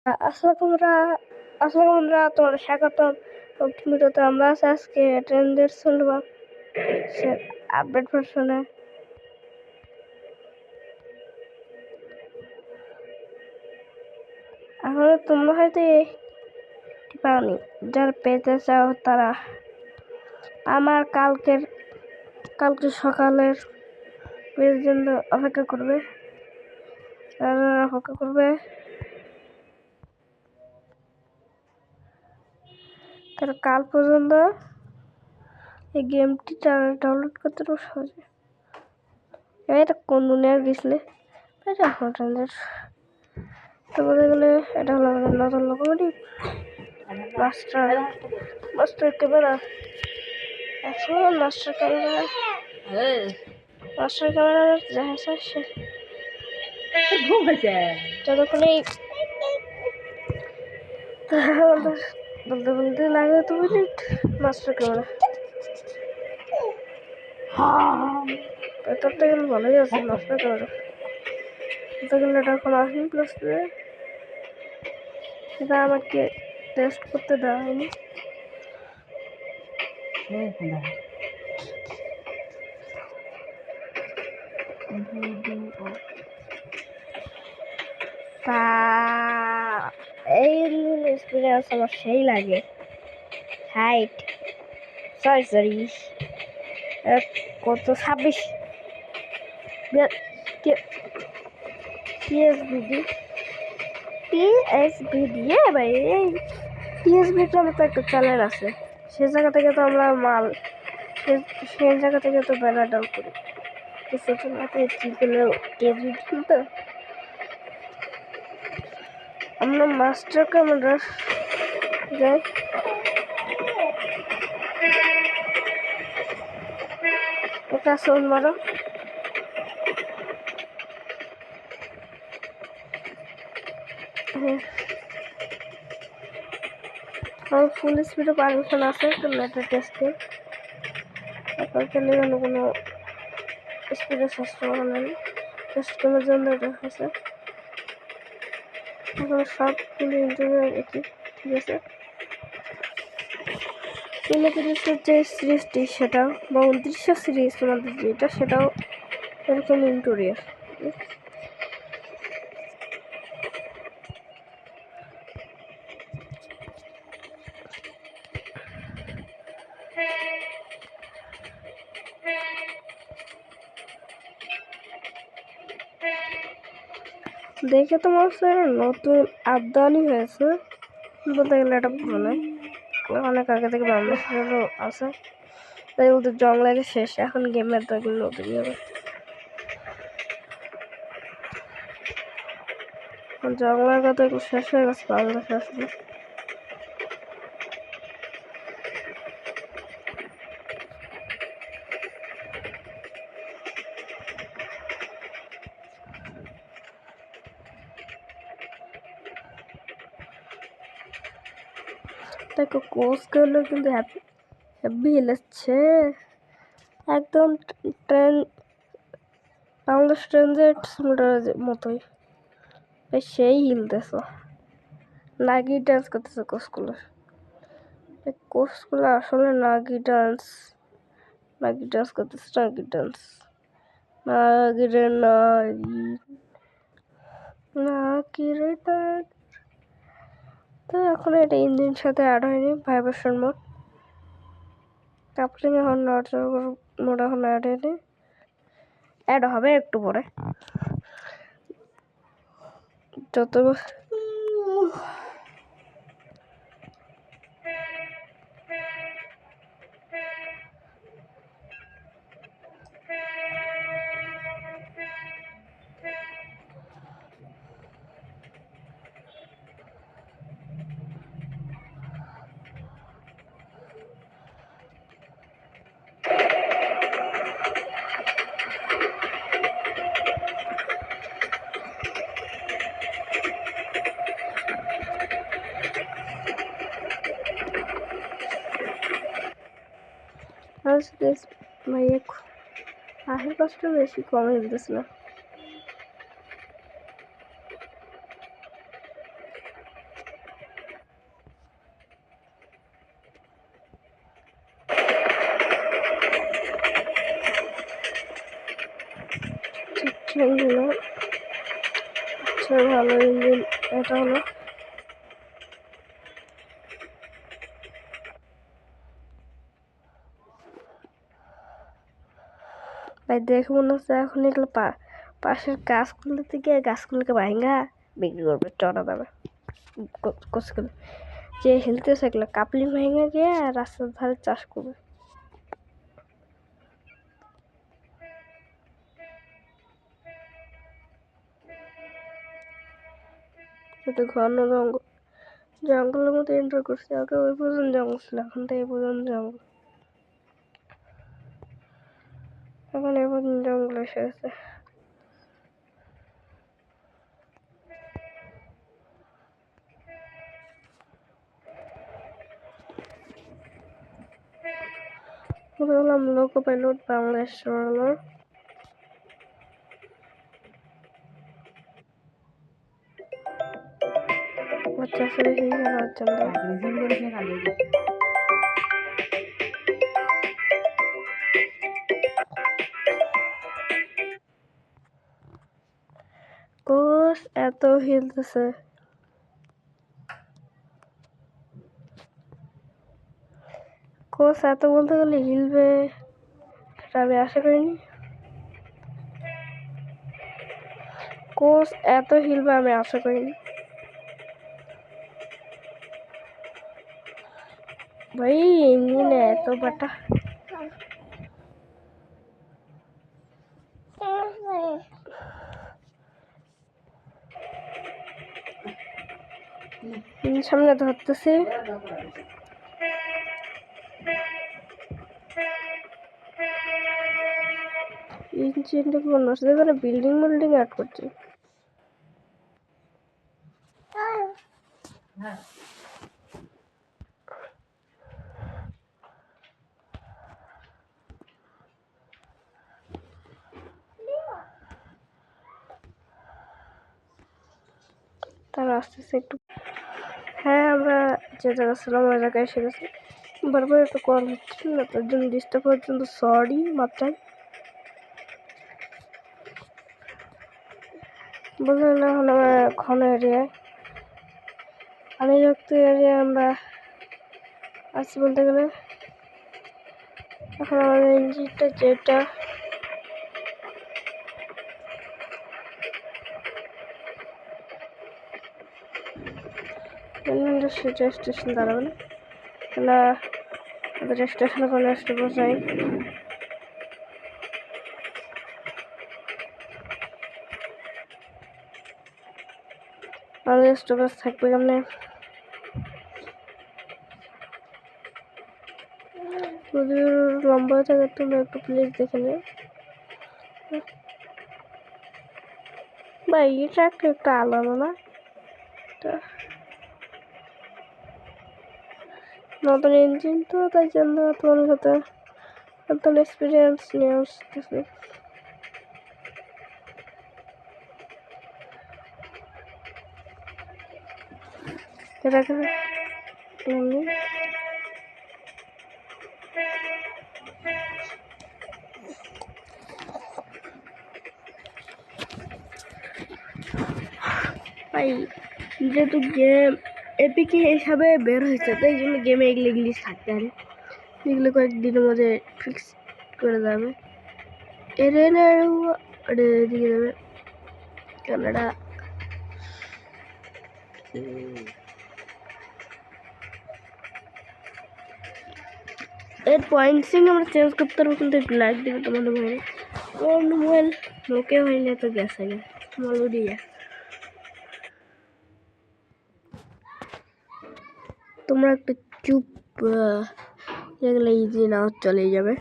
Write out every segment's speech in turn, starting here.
আসসালামু বন্ধুরা, তোমাদের স্বাগতম। ভিডিওতে আমরা আছি আজকে ট্রেন্ডের সুলভা আপডেট ভার্সনে। এখন তোমরা হয়তো পাওনি, যারা পেতে চাও তারা আমার কালকে সকালের পর্যন্ত অপেক্ষা করবে। তারা কাল পর্যন্ত এই গেমটি ডাউনলোড করতে খুব সহজে। এটা কোন দুনিয়ার গেছিলে এটা হোটেলের তো বলতে গেলে এটা হলো আমাদের নতুন লোকোমোটিভ মাস্টার ক্যামেরা। এখন মাস্টার ক্যামেরা দেখা যাচ্ছে যতক্ষণই বলতে লাগে 2 মিনিট। মাস্টার ক্যামেরা ভেতরটা গেলে ভালোই আছে। মাস্টার ক্যামেরা বলতে গেলে এটা এখন আসেনি প্লাস এটা আমাকে টেস্ট করতে দেওয়া হয়নি। তা এই এক্সপিরিয়েন্স আমার সেই লাগে। হাইট সরি কত 26 টিএসবিডি ভাই। এই টিএসবিডি আমার তো একটা চ্যানেল আছে, সে জায়গা থেকে তো আমরা মাল সেই জায়গা থেকে তো ব্যানার ডাউন করি। তো আমরা মাস্টার ক্যামেরা যাই। একটা সাউন্ড মারো। আমার ফুল স্পিডে পারমিশন আছে নেটের টেস্টে। তারপর চলে গেল কোনো স্পিডে চেষ্টা করা নেই, টেস্ট করার জন্য এটা হয়েছে। এখন সবগুলো ইন্টারভিউ একই ঠিক আছে। তিরিশের যে সিরিজটি সেটাও বা 29 সিরিজ তোমাদের যেটা সেটাও এরকম ইন্টোরিয়ার। দেখে তোমার নতুন আবদানি হয়েছে বলতে গেলে এটা ভালো নয়। অনেক আগে থেকে বাংলাদেশেরও আছে, তাই ওদের জং লাগে শেষ। এখন গেমের তো এগুলো নতুনই হবে। জং লাগা তো এগুলো শেষ হয়ে গেছে বাংলাদেশে আসলে। দেখো কোর্স করলেও কিন্তু হ্যাপি হিলেছে একদম বাংলাদেশ ট্রেনজেট মতোই সেই হিলতেছ। নাগি ডান্স করতেছে কোর্সগুলো আসলে নাগি ডান্স করতেছে। নাগিরে তো এখন এটা ইঞ্জিন সাথে অ্যাড হয়নি ভাইব্রেশন মোড। কাপলিং এখন মোড এখন অ্যাড হয়নি, অ্যাড হবে একটু পরে। যত ভাইয়া আহের কষ্ট বেশি কমে দিতেছে না। হলো আচ্ছা ভালো ইঞ্জিন এটা হলো ভাই দেখে মনে হচ্ছে এখন এগুলো পাশের গাছগুলো থেকে গাছগুলোকে ভাঙা বিক্রি করবে চড়া দামে কচগুলো যে হেলতেছে এগুলো কাপলি ভেঙে গিয়ে রাস্তার ধারে চাষ করবে একটু ঘন জঙ্গলের মতো এন্টার করছে আগে ওই পর্যন্ত জঙ্গল ছিল এখন তো এই পর্যন্ত জঙ্গল এখন এই পর্যন্ত জঙ্গল এসে গেছে হলাম লোকো পাইলট বাংলাদেশ রোলার আচ্ছা ফিরে সেই খেলার জন্য কোষ এত হিলতেছে কোষ এত বলতে গেলে হিলবে সেটা আমি আশা করিনি কোষ এত হিলবে আমি আশা করিনি ভাই ইঞ্জিনে এত বাটা সামনে ধরতেছি ইঞ্জিনটা কোনো নষ্ট করে বিল্ডিং অ্যাড করছি তার আসতেছে একটু হ্যাঁ আমরা যে জায়গা ছিলাম ওই জায়গায় এসে গেছি বারবার একটু কল হচ্ছিল না তার জন্য ডিস্টার্ব হওয়ার জন্য সরি মাত্রায় বুঝলেন না এখন আমরা ঘন এরিয়ায় পানিযুক্ত এরিয়ায় আমরা আছি বলতে গেলে এখন আমাদের ইঞ্জিনটা যেটা সেটা স্টেশন দাঁড়াবে না ওদের স্টেশনে কোনো স্টপ নাই আমাদের স্টপেজ থাকবে কেমনে যদি লম্বা থাকে তুমি একটু প্লিজ দেখে নিও ভাই এই ট্র্যাকটা একটু আলাদা না নতুন ইঞ্জিন তো তাই জন্য তোমার সাথে নতুন এক্সপিরিয়েন্স নিয়ে আসতেছি এটাকে ভাই যেহেতু গেম এপিকে হিসাবে বের হয়েছে তাই জন্য গেমে এগুলো গ্লিচ থাকতে পারে এগুলো কয়েকদিনের মধ্যে ফিক্স করে যাবে এদিকে যাবে ক্যানাডা এর পয়েন্টসিং আমরা চেঞ্জ করতে পারবো কিন্তু একটু লাইক দেবে তোমাদের মোবাইলে অন্য মোবাইল নোকে হইলে তো গেছে গে অলরেডি গেছে তোমরা একটু চুপ এগুলো ইজি না চলে যাবে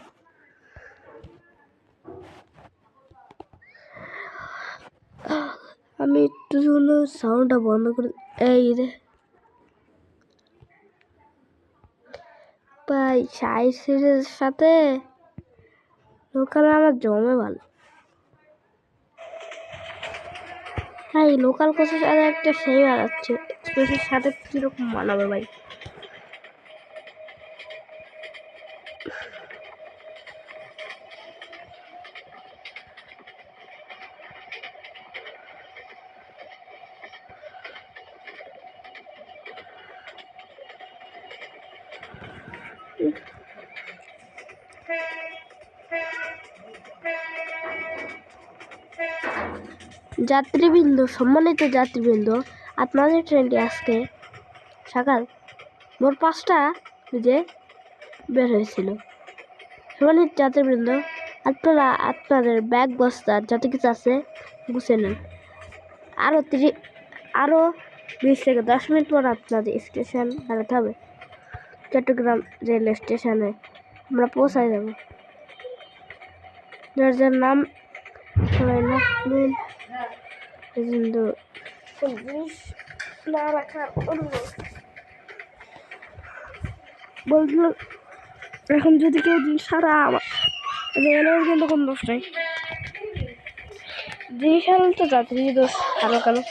আমি একটু জন্য সাউন্ডটা বন্ধ করে এই রে ভাই সাই সিরিজের সাথে লোকাল আমার জমে ভালো হ্যাঁ লোকাল কোচের সাথে একটা সেই বাড়াচ্ছে এক্সপ্রেসের সাথে কীরকম মানাবে ভাই যাত্রীবৃন্দ, সম্মানিত যাত্রীবৃন্দ, আপনাদের ট্রেনটি আজকে সকাল ভোর 5টা বেজে বের হয়েছিল। সম্মানিত যাত্রীবৃন্দ, আপনারা আপনাদের ব্যাগ বস্তা যত কিছু আছে গুছিয়ে নেন। আরও 20 থেকে 10 মিনিট পর আপনাদের স্টেশন দাঁড়াতে হবে। চট্টগ্রাম রেল স্টেশনে আমরা পৌঁছায় যাব। যার নাম সবাই নামবেন, কিন্তু না রাখার অনুরোধ। বলছিল এখন যদি কেউ সারা রেলের কিন্তু কোনো দোষ নাই, ডিজিটাল তো যাত্রী দোষ। কারো কারো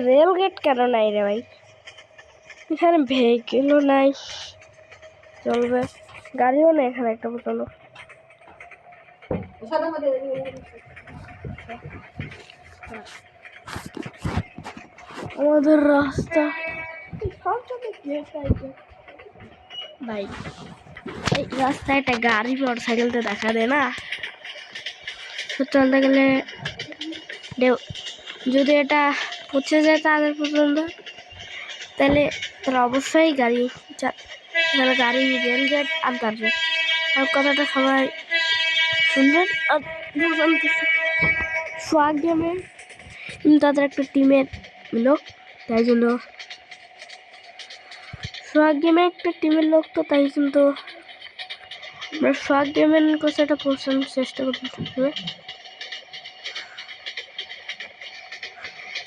রেল গেট কেন নাই রে ভাই? এখানে ভেহিকেলও নাই, চলবে গাড়িও নেই এখানে একটা পর্যন্ত। আমাদের রাস্তা ভাই, এই রাস্তায় একটা গাড়ি মোটর সাইকেল তো দেখা দেয় না। চলতে গেলে যদি এটা পৌঁছে যায় তাদের পর্যন্ত, তাহলে তারা অবশ্যই গাড়ি রেলগেট আনতে পারবে। আর কথাটা সবাই শুনবেন আর সোয়াগ গেমে তাদের একটা টিমের লোক, তাই জন্য সোয়াগ গেমে একটা টিমের লোক, তো তাই কিন্তু আমরা সোয়াগ গেমের কাছে এটা পৌঁছানোর চেষ্টা করতে হবে।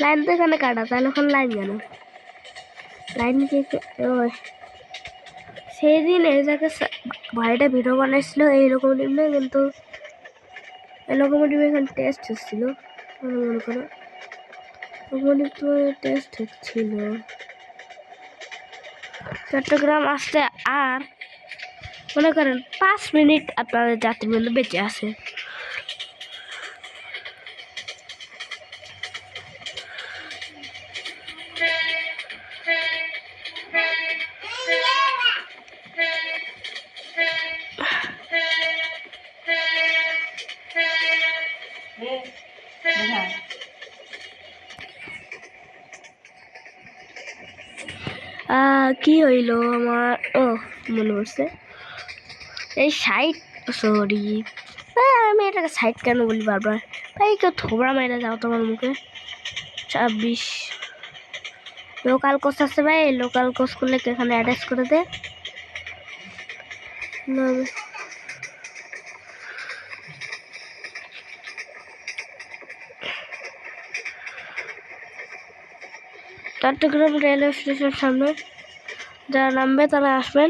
লাইন তো এখানে কাটা, তাহলে ওখানে লাইন কেন? লাইন সেই দিন এই জায়গায় ভাইটা ভিডিও বানাইছিল এইরকম টিমে, কিন্তু এরকম টিমে এখানে টেস্ট হচ্ছিল। মনে করো টেস্ট হচ্ছিল। চট্টগ্রাম আসতে আর মনে করেন 5 মিনিট আপনাদের যাত্রীবৃন্দ বেঁচে আছে। কি হইল আমার, মনে পড়ছে এই সাইড, সরি আমি এটাকে সাইড কেন বলি বারবার ভাই? কেউ থোবড়া মেরে যাও তোমার মুখে। 26 লোকাল কোচ আছে ভাই, লোকাল কোচ করলে এখানে অ্যাটাচ করে দে। চট্টগ্রাম রেলওয়ে স্টেশন সামনে যারা নামবে তারা আসবেন।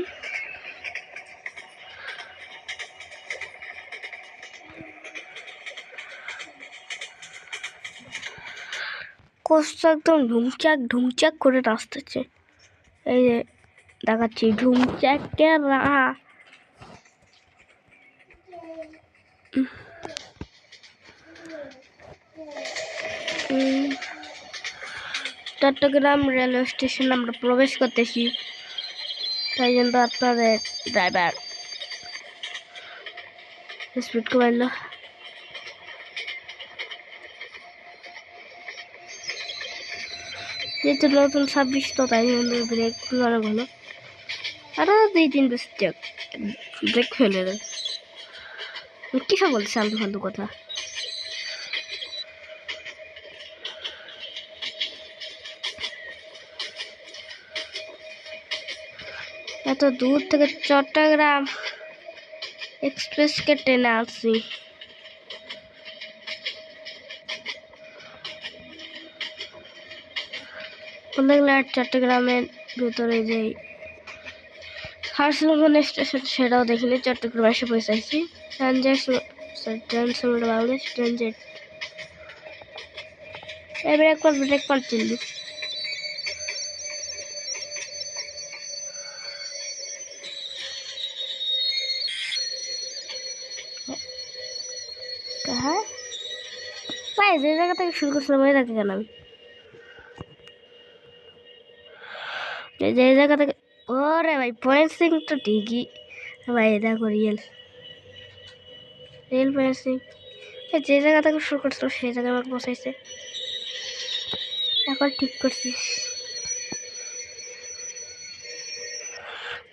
কোচটা একদম ঢুংচাক করে আসতেছে। এই যে দেখাচ্ছি ঢুংচাকের চট্টগ্রাম রেলওয়ে স্টেশন আমরা প্রবেশ করতেছি, তাই জন্য আপনাদের ড্রাইভার স্পিড কমাইল। যেহেতু নতুন 26 তো তাই জন্য ব্রেক অনেক ভালো। আরও 2-3 ব্রেক ফেলে দেয়। কী সব বলছে আলতু ফালতু কথা। এত দূর থেকে চট্টগ্রাম এক্সপ্রেসকে ট্রেনে আসছি। চট্টগ্রামের ভেতরে যে হারসিলগঞ্জ স্টেশন সেটাও দেখিনি, চট্টগ্রামে এসে পৌঁছাইছি। বাংলাদেশ ট্রানজিট এবার একবার ব্রেক পাচ্ছিলি। হ্যাঁ ভাই, যে জায়গা থেকে শুরু করছিলাম ওই জায়গা কেন আমি যে জায়গা থেকে ওরে ভাই পয়েন্ট সিং তো ঠিকই ভাই দেখো রিয়েল পয়েন্ট সিং যে জায়গা থেকে শুরু করছিল সেই জায়গায় আমাকে বসাইছে এখন ঠিক করছিস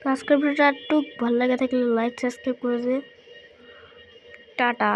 আজকের ভিডিওটা একটু ভালো লাগে থাকলে লাইক সাবস্ক্রাইব করে দে টাটা